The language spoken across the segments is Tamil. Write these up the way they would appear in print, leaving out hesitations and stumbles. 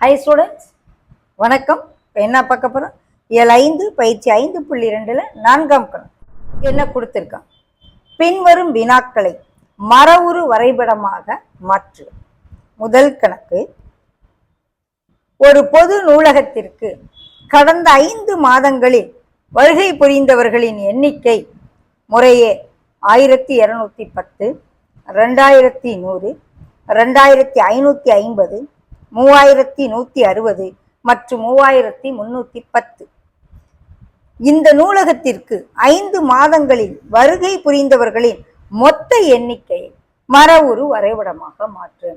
ஹாய் ஸ்டூடெண்ட்ஸ், வணக்கம். இப்போ என்ன பார்க்க போகிறோம்? இயல் 5 பயிற்சி 5.2ல் 4ஆம் கணக்கு என்ன கொடுத்துருக்கான்? பின்வரும் வினாக்களை மரவுரு வரைபடமாக மாற்று. முதல் கணக்கு, ஒரு பொது நூலகத்திற்கு கடந்த 5 மாதங்களில் வருகை புரிந்தவர்களின் எண்ணிக்கை முறையே 1210, 2100, 2550, 3160 மற்றும் 3310. இந்த நூலகத்திற்கு 5 மாதங்களில் வருகை புரிந்தவர்களின் மொத்த எண்ணிக்கையை மரவுரு வரைபடமாக மாற்று.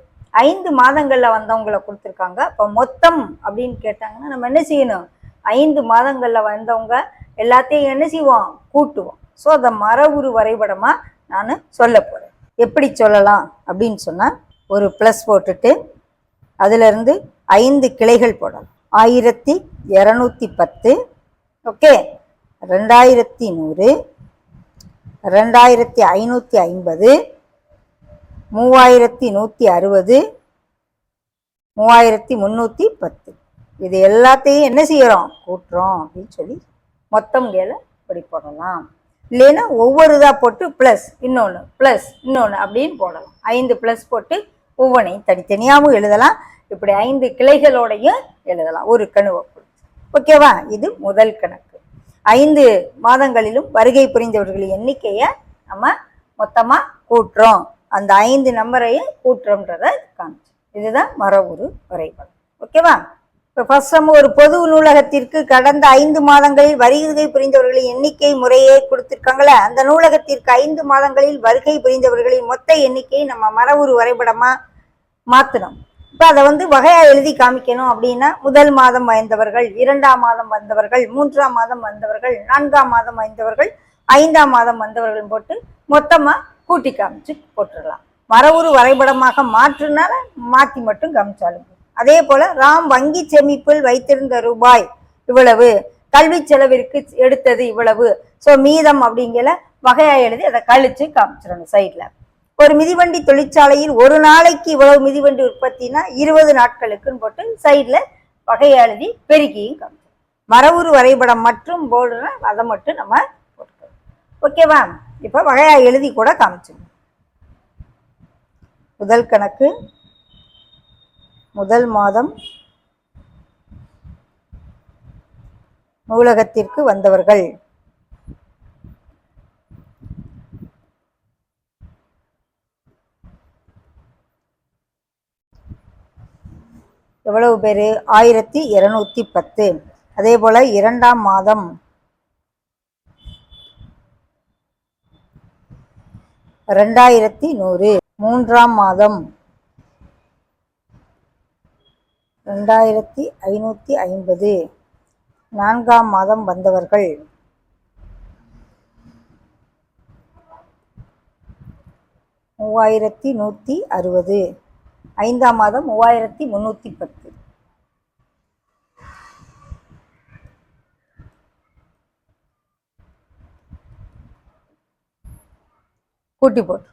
5 மாதங்கள்ல வந்தவங்களை கொடுத்துருக்காங்க. அப்போ மொத்தம் அப்படின்னு கேட்டாங்கன்னா நம்ம என்ன செய்யணும்? 5 மாதங்கள்ல வந்தவங்க எல்லாத்தையும் என்ன செய்வோம்? கூட்டுவோம். ஸோ அதை மரவுரு வரைபடமா நான் சொல்ல போறேன். எப்படி சொல்லலாம் அப்படின்னு சொன்னா, ஒரு ப்ளஸ் போட்டுட்டு அதுல இருந்து 5 கிளைகள் போடலாம். 1210, ஓகே, 2100, 2550, 3160, 3310. இது எல்லாத்தையும் என்ன செய்யறோம்? கூட்டுறோம் அப்படின்னு சொல்லி மொத்தம் கேல இப்படி போடலாம். இல்லைன்னா ஒவ்வொரு இதா போட்டு பிளஸ் இன்னொன்று பிளஸ் இன்னொன்று அப்படின்னு போடலாம். 5 பிளஸ் போட்டு ஒவ்வொன்றையும் தனித்தனியாகவும் எழுதலாம். இப்படி 5 கிளைகளோடையும் எழுதலாம் ஒரு கணுவை. ஓகேவா? இது முதல் கணக்கு. 5 மாதங்களிலும் வருகை புரிந்தவர்களின் எண்ணிக்கையை நம்ம மொத்தமா கூட்டுறோம். அந்த 5 நம்பரையும் கூட்டுறோம்ன்றத காமிச்சு. இதுதான் மரவுரு வரைபடம். ஓகேவா? இப்போ ஃபர்ஸ்ட் நம்ம ஒரு பொது நூலகத்திற்கு கடந்த 5 மாதங்களில் வருகை புரிந்தவர்களின் எண்ணிக்கை முறையே கொடுத்துருக்காங்களே, அந்த நூலகத்திற்கு 5 மாதங்களில் வருகை புரிந்தவர்களின் மொத்த எண்ணிக்கையை நம்ம மரவுரு வரைபடமா மாற்றணும். இப்போ அதை வகையா எழுதி காமிக்கணும். அப்படின்னா முதல் மாதம் வந்தவர்கள், 2ஆம் மாதம் வந்தவர்கள், 3ஆம் மாதம் வந்தவர்கள், 4ஆம் மாதம் வந்தவர்கள், 5ஆம் மாதம் வந்தவர்கள் போட்டு மொத்தமா கூட்டி காமிச்சு போட்டுடலாம். மரவுரு வரைபடமாக மாற்றுனால மாற்றி மட்டும் காமிச்சாலும். அதே போல ராம் வங்கி சேமிப்பில் வைத்திருந்த ரூபாய் இவ்வளவு, கல்வி செலவிற்கு எடுத்தது இவ்வளவு, ஸோ மீதம் அப்படிங்கிற வகையா எழுதி அதை கழிச்சு காமிச்சிடணும் சைட்ல. ஒரு மிதிவண்டி தொழிற்சாலையில் ஒரு நாளைக்கு இவ்வளவு மிதிவண்டி உற்பத்தினா 20 நாட்களுக்குன்னு போட்டு சைட்ல வகையா எழுதி பெருக்கியும் காமிச்சிடும். மரவுரு வரைபடம் மற்றும் போர்டுனா அதை மட்டும் நம்ம போட்டுக்கணும். ஓகேவா? இப்போ வகையா எழுதி கூட காமிச்சிடும். முதல் கணக்கு, முதல் மாதம் நூலகத்திற்கு வந்தவர்கள் எவ்வளவு பேரு? 1210. அதே போல 2ஆம் மாதம் 2100, 3ஆம் மாதம் 2550, 4ஆம் மாதம் வந்தவர்கள் 3160, 5ஆம் மாதம் 3310. கூட்டி போட்டு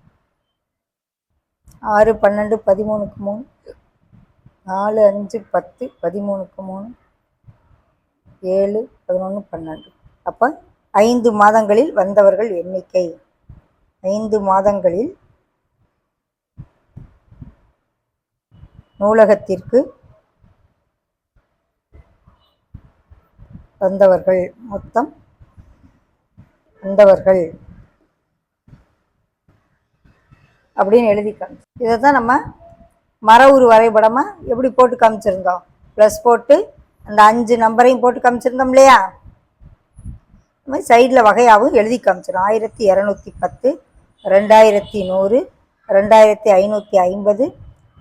6, 12, 13க்கு 3, 4, 5, 10, 13க்கு 3, 7, 11, 12. அப்போ 5 மாதங்களில் வந்தவர்கள் எண்ணிக்கை, 5 மாதங்களில் நூலகத்திற்கு வந்தவர்கள் மொத்தம் வந்தவர்கள் அப்படின்னு எழுதி காமிச்சு. இதை தான் நம்ம மரவுரு வரைபடமா எப்படி போட்டு காமிச்சிருந்தோம்? ப்ளஸ் போட்டு அந்த 5 நம்பரையும் போட்டு காமிச்சிருந்தோம் இல்லையா? இந்த மாதிரி சைடில் வகையாகவும் எழுதி காமிச்சிடும். 1210, 2100, 2550,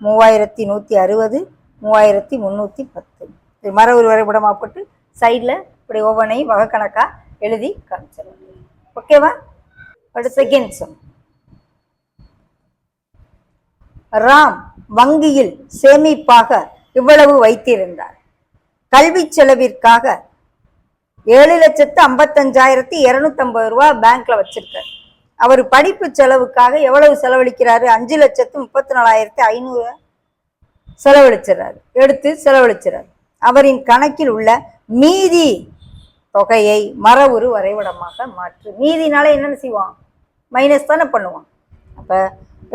3160, 3310. இது மரவுரு வரைபடமாக போட்டு சைடில் இப்படி ஒவ்வொன்றையும் வகை கணக்காக எழுதி காமிச்சிடும். ஓகேவா? அடுத்த செகண்ட் சம். ராம் வங்கியில் சேமிப்பாக இவ்வளவு வைத்திருந்தார். கல்வி செலவிற்காக 7,55,250 ரூபாய் பேங்க்ல வச்சிருக்காரு. அவர் படிப்பு செலவுக்காக எவ்வளவு செலவழிக்கிறாரு? 5,34,500 செலவழிச்சிடறாரு, எடுத்து செலவழிச்சிடறாரு. அவரின் கணக்கில் உள்ள மீதி தொகையை மரவுரு வரைபடமாக மாற்று. மீதினால என்னென்ன செய்வான்? மைனஸ் தானே பண்ணுவான். அப்ப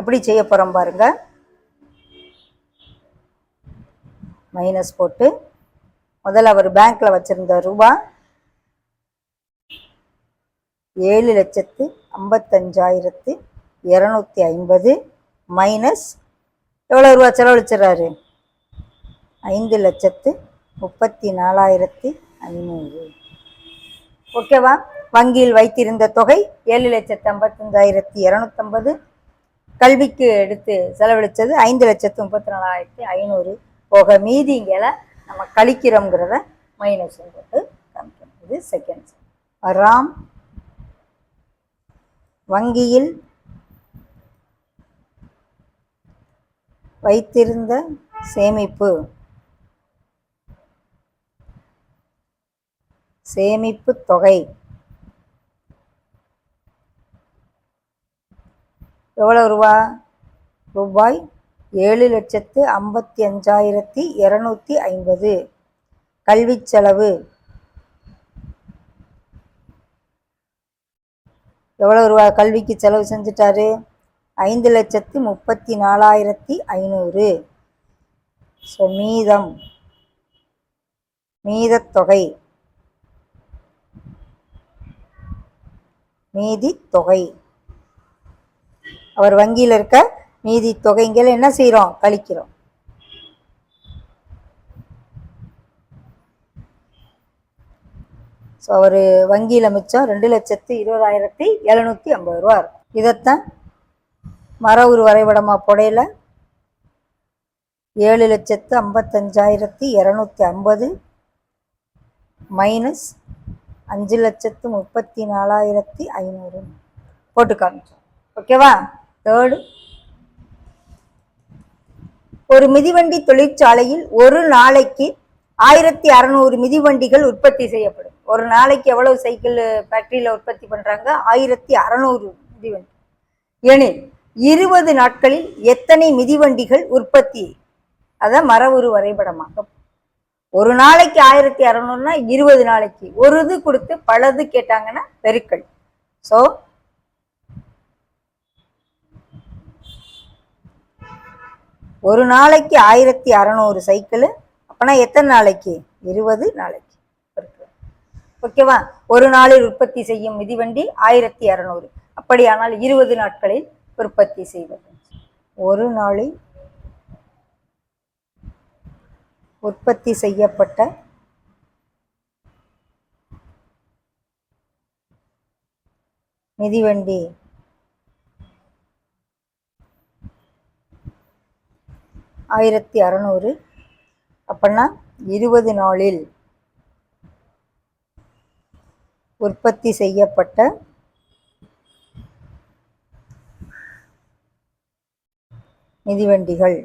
எப்படி செய்ய போறோம் பாருங்க. மைனஸ் போட்டு முதல்ல அவர் பேங்க்ல வச்சிருந்த ரூபா 7,55,250 மைனஸ் எவ்வளவு ரூபா செலவழிச்சிடறாரு? 5,34,500. ஓகேவா? வங்கியில் வைத்திருந்த தொகை 7,55,250. கல்விக்கு எடுத்து செலவழிச்சது 5,34,500. போக மீதிங்கள நம்ம கழிக்கிறோங்கிறத மைனஸ் போட்டு காமிக்கணும். இது செகண்ட். ராம் வங்கியில் வைத்திருந்த சேமிப்பு தொகை எவ்வளவு ரூபா? ரூபாய் 7,55,250. கல்வி செலவு எவ்வளவு ரூபா? கல்விக்கு செலவு செஞ்சுட்டாரு 5,34,500. ஸோ மீதி தொகை அவர் வங்கியில் இருக்க மீதி தொகைங்களை என்ன செய்யறோம்? கழிக்கிறோம். ஸோ அவர் வங்கியில் மிச்சம் 2,20,750 ரூபா இருக்கும். இதைத்தான் மரவுரு வரைபடமா போடையில 7,55,250 மைனஸ் 5,34,500 போட்டு காமிச்சோம். ஓகேவா? தேர்டு, ஒரு மிதிவண்டி தொழிற்சாலையில் ஒரு நாளைக்கு 1,600 மிதிவண்டிகள் உற்பத்தி செய்யப்படும். ஒரு நாளைக்கு எவ்வளவு சைக்கிள் ஃபேக்டரியில உற்பத்தி பண்றாங்க? 1,600 மிதிவண்டி. எனில் 20 நாட்களில் எத்தனை மிதிவண்டிகள் உற்பத்தி? அத மரவுரு வரைபடமாக. ஒரு நாளைக்கு 1,600னா 20 நாளைக்கு. ஒரு இது கொடுத்து பலது கேட்டாங்கன்னா பெருக்கல். ஸோ ஒரு நாளைக்கு 1,600 சைக்கிள். அப்பனா எத்தனை நாளைக்கு? 20 நாளைக்கு. ஓகேவா? ஒரு நாளில் உற்பத்தி செய்யும் மிதிவண்டி 1,600. அப்படியானால் 20 நாட்களில் உற்பத்தி செய்வது. ஒரு நாளில் உற்பத்தி செய்யப்பட்ட மிதிவண்டி 1,600. அப்படின்னா 20 நாளில் உற்பத்தி செய்யப்பட்ட மிதிவண்டிகள்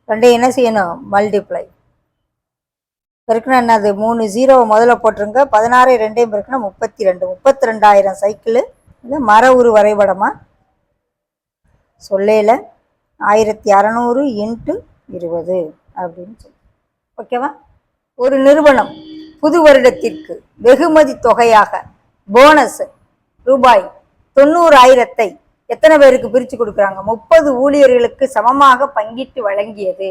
ரெண்டையும் என்ன செய்யணும்? மல்டிப்ளை. பெருக்குனா என்னது? 3 0 முதல்ல போட்டுருங்க. 16 2 பெருக்குனா 32. 32,000 சைக்கிள். இது மரவுரு வரைபடமா சொல்லையில 1,600 × 20 அப்படின்னு சொல்லி. ஓகேவா? ஒரு நிறுவனம் புது வருடத்திற்கு வெகுமதி தொகையாக போனஸ் ரூபாய் 90,000 எத்தனை பேருக்கு பிரிச்சு கொடுக்குறாங்க? 30 ஊழியர்களுக்கு சமமாக பங்கிட்டு வழங்கியது.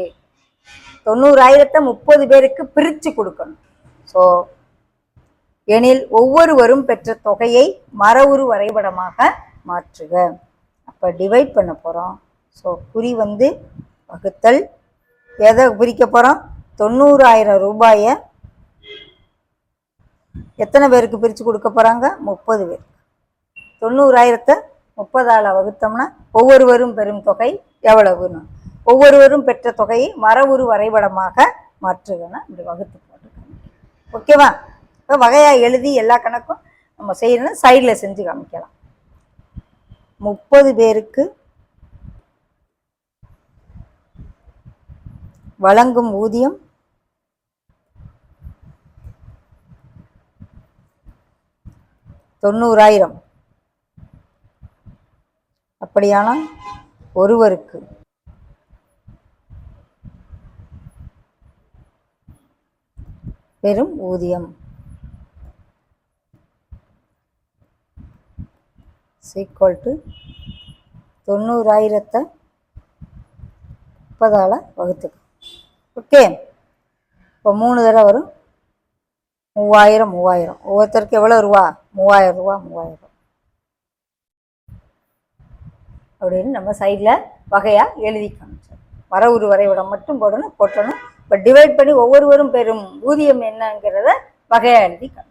90,000 30 பேருக்கு பிரிச்சு கொடுக்கணும். ஸோ எனில் ஒவ்வொருவரும் பெற்ற தொகையை மரவுரு வரைபடமாக மாற்றுக. அப்போ டிவைட் பண்ண போகிறோம். ஸோ குறி வகுத்தல். எதை பிரிக்க போகிறோம்? 90,000 ரூபாயை எத்தனை பேருக்கு பிரித்து கொடுக்க போகிறாங்க? 30 பேர். 90,000 30ஆல் வகுத்தோம்னா ஒவ்வொருவரும் பெறும் தொகை எவ்வளவுன்னு, ஒவ்வொருவரும் பெற்ற தொகையை மரவுரு வரைபடமாக மாற்றுகன்னா இப்படி வகுத்து போட்டுக்கணும். ஓகேவா? இப்போ வகையாக எழுதி எல்லா கணக்கும் நம்ம செய்யணும்னா சைடில் செஞ்சு காமிக்கலாம். 30 பேருக்கு வழங்கும் ஊதியம் 90,000. அப்படியானால் ஒருவருக்கு பெறும் ஊதியம் ஈக்குவல் டு 90,000 30ஆல் வகுத்துக்க. ஓகே, இப்போ 3 தடவை வரும். 3000 ஒவ்வொருத்தருக்கு எவ்வளோ ரூபா? 3000 அப்படின்னு நம்ம சைடில் வகையாக எழுதிக்கணும். வர ஒரு வரைபடம் மட்டும் போடணும். இப்போ டிவைட் பண்ணி ஒவ்வொருவரும் பெறும் ஊதியம் என்னங்கிறத வகையாக எழுதிக்கணும்.